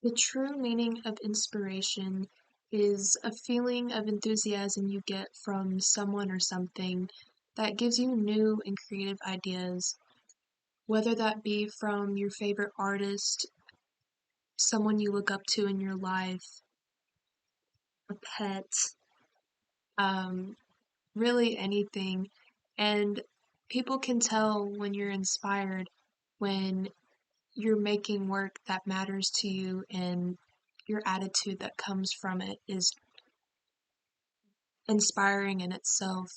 The true meaning of inspiration is a feeling of enthusiasm you get from someone or something that gives you new and creative ideas, whether that be from your favorite artist, someone you look up to in your life, a pet, um, really anything. And people can tell when you're inspired when you're making work that matters to you and your attitude that comes from it is inspiring in itself.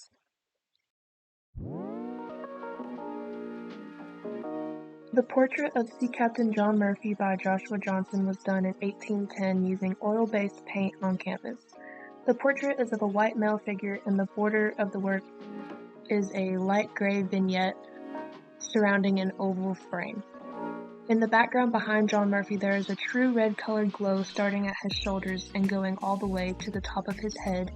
The portrait of Sea Captain John Murphy by Joshua Johnson was done in 1810 using oil-based paint on canvas. The portrait is of a white male figure and the border of the work is a light gray vignette surrounding an oval frame. In the background behind John Murphy there is a true red-colored glow starting at his shoulders and going all the way to the top of his head.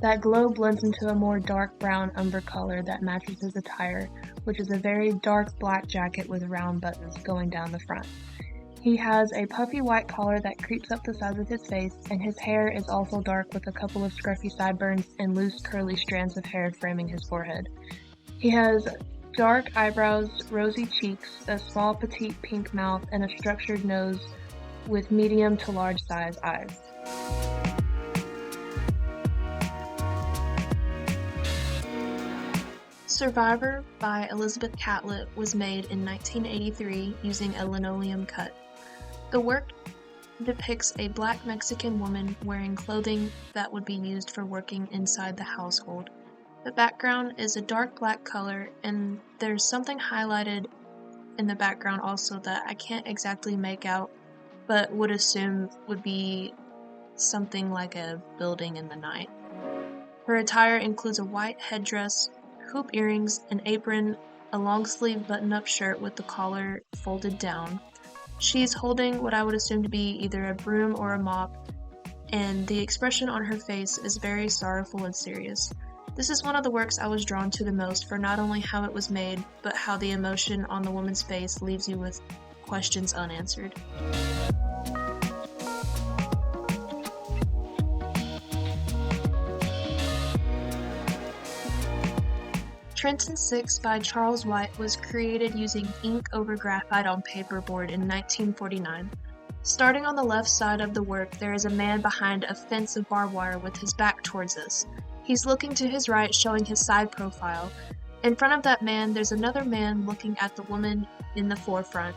That glow blends into a more dark brown umber color that matches his attire, which is a very dark black jacket with round buttons going down the front. He has a puffy white collar that creeps up the sides of his face, and his hair is also dark with a couple of scruffy sideburns and loose curly strands of hair framing his forehead. He has dark eyebrows, rosy cheeks, a small petite pink mouth, and a structured nose with medium to large size eyes. Survivor by Elizabeth Catlett was made in 1983 using a linoleum cut. The work depicts a black Mexican woman wearing clothing that would be used for working inside the household. The background is a dark black color, and there's something highlighted in the background also that I can't exactly make out, but would assume would be something like a building in the night. Her attire includes a white headdress, hoop earrings, an apron, a long-sleeve button-up shirt with the collar folded down. She's holding what I would assume to be either a broom or a mop, and the expression on her face is very sorrowful and serious. This is one of the works I was drawn to the most for not only how it was made, but how the emotion on the woman's face leaves you with questions unanswered. Trenton 6 by Charles White was created using ink over graphite on paperboard in 1949. Starting on the left side of the work, there is a man behind a fence of barbed wire with his back towards us. He's looking to his right, showing his side profile. In front of that man, there's another man looking at the woman in the forefront.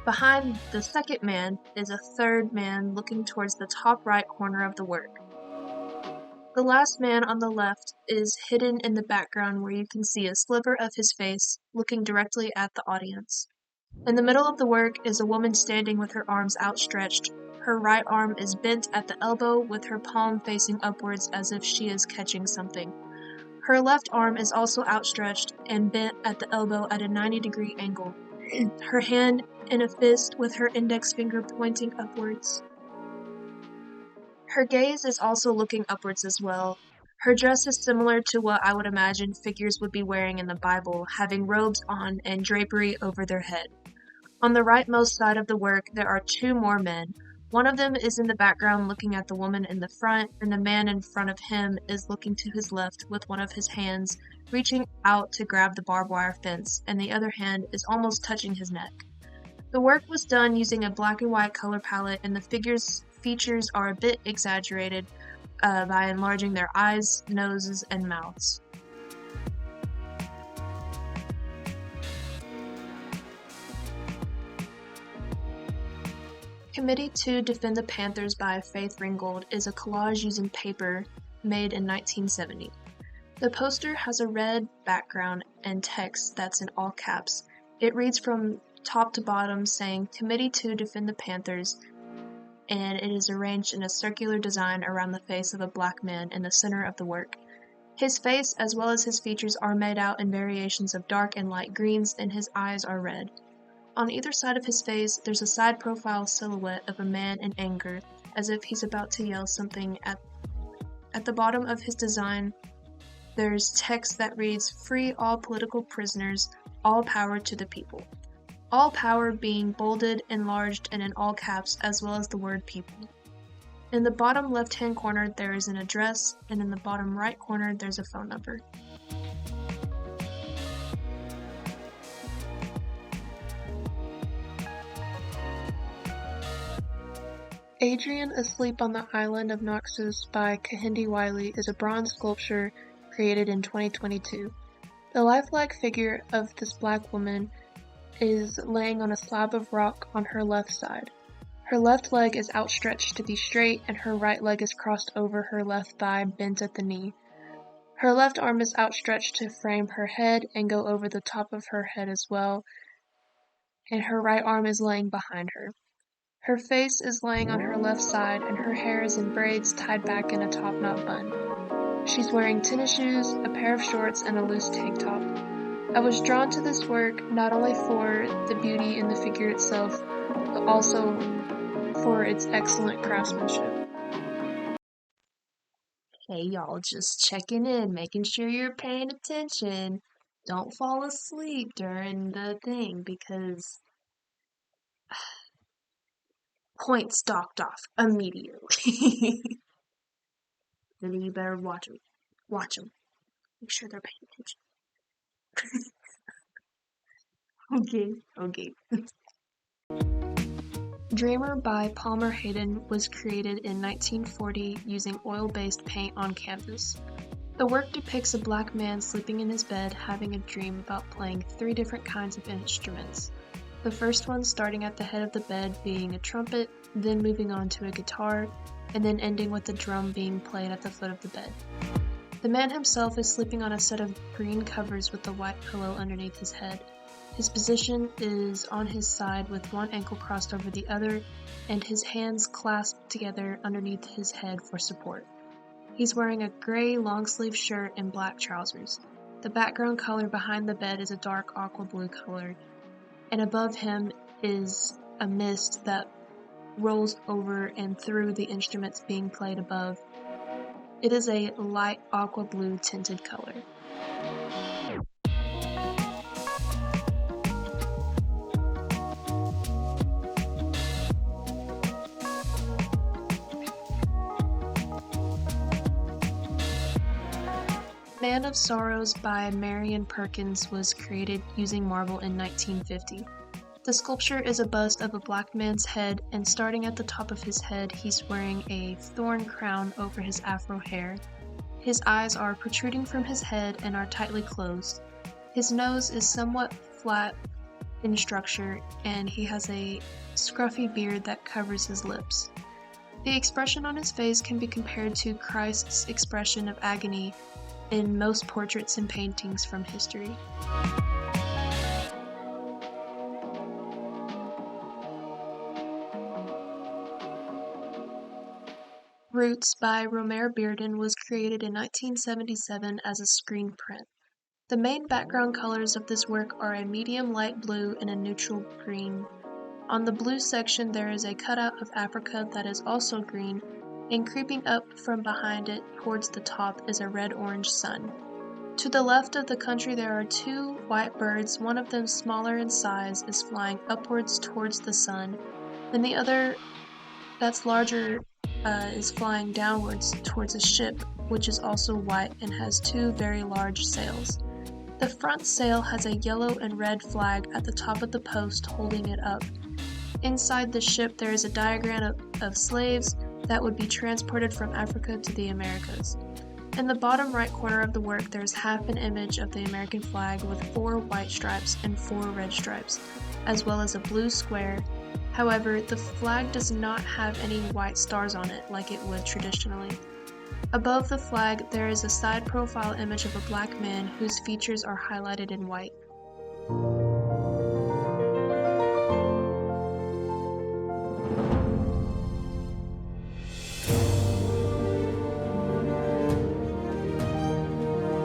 Behind the second man is a third man looking towards the top right corner of the work. The last man on the left is hidden in the background where you can see a sliver of his face looking directly at the audience. In the middle of the work is a woman standing with her arms outstretched. Her right arm is bent at the elbow with her palm facing upwards as if she is catching something. Her left arm is also outstretched and bent at the elbow at a 90-degree angle. Her hand in a fist with her index finger pointing upwards. Her gaze is also looking upwards as well. Her dress is similar to what I would imagine figures would be wearing in the Bible, having robes on and drapery over their head. On the rightmost side of the work, there are two more men. One of them is in the background looking at the woman in the front, and the man in front of him is looking to his left with one of his hands reaching out to grab the barbed wire fence, and the other hand is almost touching his neck. The work was done using a black and white color palette, and the features are a bit exaggerated by enlarging their eyes, noses, and mouths. Committee to Defend the Panthers by Faith Ringgold is a collage using paper made in 1970. The poster has a red background and text that's in all caps. It reads from top to bottom saying Committee to Defend the Panthers, and it is arranged in a circular design around the face of a black man in the center of the work. His face as well as his features are made out in variations of dark and light greens, and his eyes are red. On either side of his face, there's a side profile silhouette of a man in anger, as if he's about to yell something at the bottom of his design. There's text that reads, "Free all political prisoners, all power to the people." all power being bolded, enlarged, and in all caps, as well as the word people. In the bottom left-hand corner, there is an address, and in the bottom right corner, there's a phone number. Adrian Asleep on the Island of Naxos by Kehinde Wiley is a bronze sculpture created in 2022. The lifelike figure of this black woman is laying on a slab of rock on her left side. Her left leg is outstretched to be straight, and her right leg is crossed over her left thigh, bent at the knee. Her left arm is outstretched to frame her head and go over the top of her head as well, and her right arm is laying behind her. Her face is laying on her left side, and her hair is in braids tied back in a top-knot bun. She's wearing tennis shoes, a pair of shorts, and a loose tank top. I was drawn to this work not only for the beauty in the figure itself, but also for its excellent craftsmanship. Hey y'all, just checking in, making sure you're paying attention. Don't fall asleep during the thing because points docked off immediately. Then you better watch them. Watch them. Make sure they're paying attention. Okay. Dreamer by Palmer Hayden was created in 1940 using oil-based paint on canvas. The work depicts a black man sleeping in his bed having a dream about playing 3 different kinds of instruments. The first one starting at the head of the bed being a trumpet, then moving on to a guitar, and then ending with a drum being played at the foot of the bed. The man himself is sleeping on a set of green covers with a white pillow underneath his head. His position is on his side with one ankle crossed over the other and his hands clasped together underneath his head for support. He's wearing a gray long-sleeve shirt and black trousers. The background color behind the bed is a dark aqua blue color, and above him is a mist that rolls over and through the instruments being played above. It is a light aqua blue tinted color. Man of Sorrows by Marion Perkins was created using marble in 1950. The sculpture is a bust of a black man's head, and starting at the top of his head, he's wearing a thorn crown over his afro hair. His eyes are protruding from his head and are tightly closed. His nose is somewhat flat in structure, and he has a scruffy beard that covers his lips. The expression on his face can be compared to Christ's expression of agony in most portraits and paintings from history. Roots by Romare Bearden was created in 1977 as a screen print. The main background colors of this work are a medium light blue and a neutral green. On the blue section there is a cutout of Africa that is also green, and creeping up from behind it towards the top is a red-orange sun. To the left of the country there are 2 white birds, one of them smaller in size is flying upwards towards the sun, and the other that's larger is flying downwards towards a ship, which is also white and has 2 very large sails. The front sail has a yellow and red flag at the top of the post holding it up. Inside the ship there is a diagram of slaves that would be transported from Africa to the Americas. In the bottom right corner of the work there is half an image of the American flag with 4 white stripes and 4 red stripes, as well as a blue square. However, the flag does not have any white stars on it like it would traditionally. Above the flag there is a side profile image of a black man whose features are highlighted in white.